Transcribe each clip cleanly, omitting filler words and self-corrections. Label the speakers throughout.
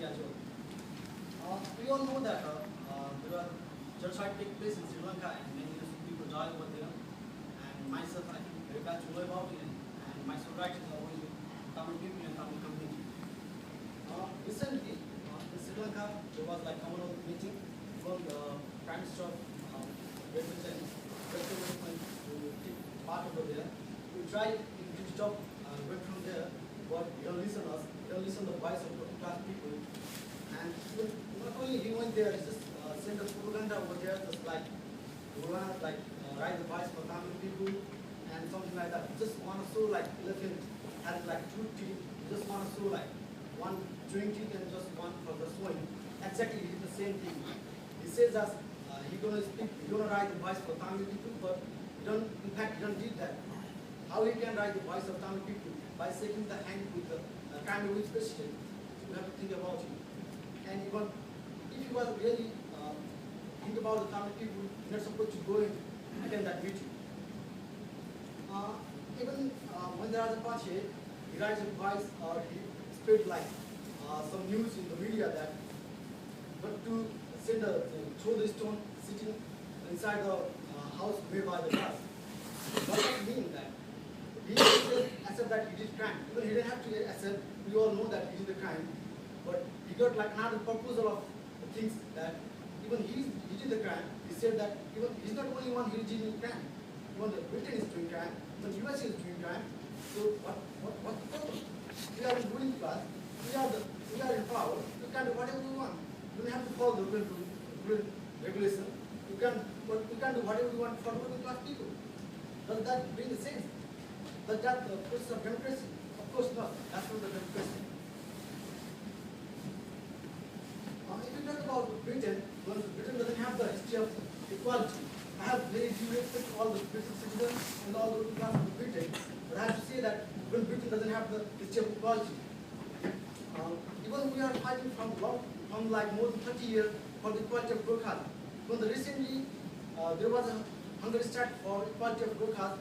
Speaker 1: as well. We all know that there are genocide take place in Sri Lanka and many innocent people die over there. And myself, I think, very bad to know about it. And my writings are always with Tamil people and Tamil community. Recently, in Sri Lanka, there was like Commonwealth meeting from the Prime Minister of represent to take part over there. We tried to stop going from there, but he don't listen us. He don't listen the voice of working class people. And not only he went there, he just sent the propaganda over there, just like we want to write the voice for Tamil people and something like that. He just want to show like elephant has like two teeth. He just want to show like one chewing teeth and just one for the swing. Exactly, he did the same thing. He says that he's gonna speak, he's gonna write the voice for Tamil people, but he don't. In fact, he don't did that. How he can write the voice of Tamil people by shaking the hand with the Tamil president? You have to think about it. And even if you was really think about the Tamil people, you're not supposed to go and attend that meeting. Even when there is a party, he writes a voice or he spread like some news in the media that, but to send throw the stone sitting inside the house made by the glass. What does it mean that? He didn't accept that he did crime. Even he didn't have to accept, we all know that he did the crime. But he got like another proposal of things that even he did the crime. He said that even he's not the only one who did the crime. Even the Britain is doing crime, even the US is doing crime. So what's the problem? We are in ruling class, we are in power, we can do whatever we want. We don't have to follow the regulation. We can do whatever we want for ruling class people. Does that bring a sense? Does that the process of democracy? Of course not. That's not the democracy. If you talk about Britain, well, Britain doesn't have the history of equality. I have very due respect to all the British citizens and all the ruling class of Britain, but I have to say that even Britain doesn't have the history of equality. Even we are fighting from like more than 30 years for the equality of Gorkhas. When recently there was a Hungary strike for equality of Gorkhas,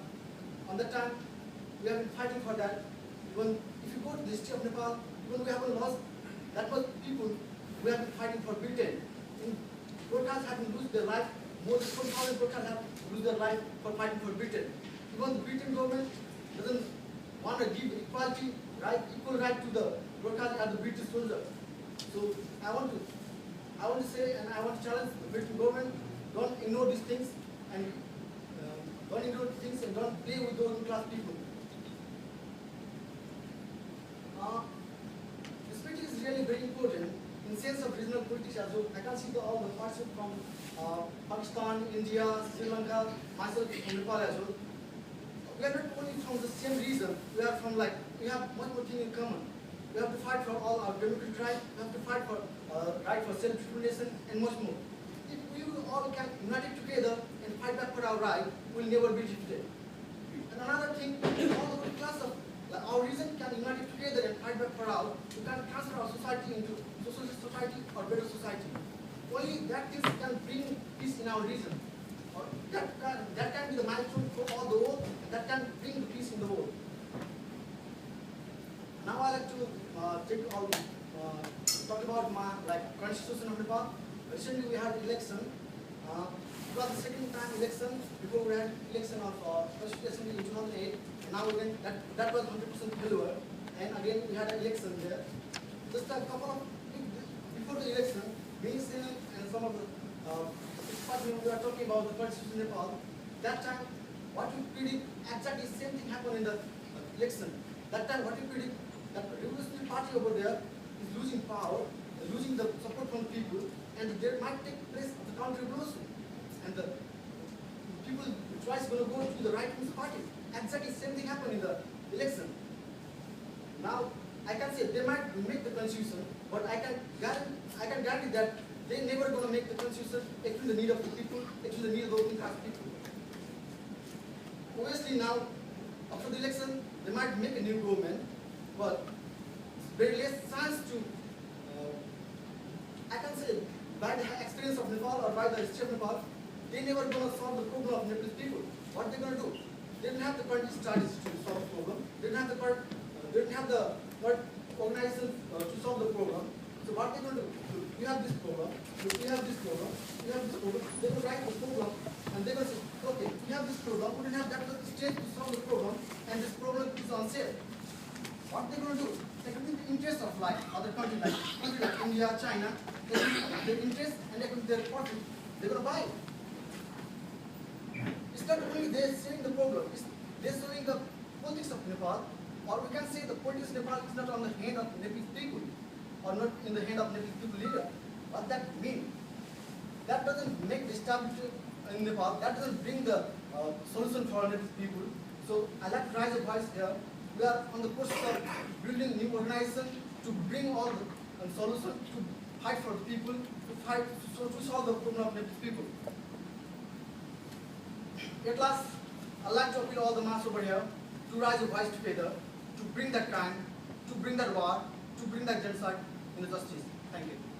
Speaker 1: on that time we have been fighting for that. Even if you go to the history of Nepal, even we haven't lost that much people. We have been fighting for Britain. Gorkhas have been lose their life. More than 4,000 Gorkhas have lose their life for fighting for Britain. Even the Britain government doesn't want to give equality, equal right to the Gorkhas and the British soldiers. So I want to say, and I want to challenge the British government: don't ignore these things and don't play with those class people. This meeting is really very important in sense of regional politics as well. I can see all the participants from Pakistan, India, Sri Lanka, myself from Nepal as well. We are not only from the same region, we are from we have much more thing in common. We have to fight for all our democratic rights, we have to fight for right for self-determination and much more. If we all can unite together and fight back for our right, we will never be defeated. And another thing, all the class of our region can unite together and fight back for our, we can transfer our society into socialist society or better society. Only that things can bring peace in our region. Or that can be the milestone for all the world, and that can bring the peace in the world. Now I like to talk about my current situation of Nepal. Recently we had election. It was the second time election. Before we had election of first assembly in 2008. And now again that was 100% failure. And again we had an election there. Just a couple of weeks before the election, me and some of the we are talking about the current situation in Nepal. That time, what we predict exactly the same thing happened in the election. That time, what we predict that the revolutionary party over there is losing power, losing the support from people, and there might take place of the counter-revolution. And the people twice going to go to the right-wing party. Exactly the same thing happened in the election. Now, I can say they might make the constitution, but I can guarantee that they never going to make the constitution actually the need of the people, actually the need of the working class people. Obviously now, after the election, they might make a new government, but very less chance to, I can say, by the experience of Nepal or by the history of Nepal, they never going to solve the problem of Nepalese people. What they going to do? They didn't have the current strategies to solve the problem. They didn't have the current organization to solve the problem.
Speaker 2: So what they're going to do, we have this problem, we have this problem, we have this problem, they will write the problem and they will say, okay, we have this problem, we don't have that state to solve the problem and this problem is unsafe. What they're going to do, taking the interest of like other countries like India, China, their interest and their profit, they're going to buy it. It's not only they're solving the problem, they're solving the politics of Nepal, or we can say the politics of Nepal is not on the hand of Nepalese people, or not in the hand of Nepalese people leader. What that means? That doesn't make the establishment in Nepal, that doesn't bring the solution for Nepalese people. So I like to raise a voice here. We are on the process of building new organization to bring all the solutions, to fight for the people, to solve the problem of Nepalese people. At last, I'd like to appeal all the mass over here to raise a voice together, to bring that crime, to bring that war, to bring that genocide in the justice. Thank you.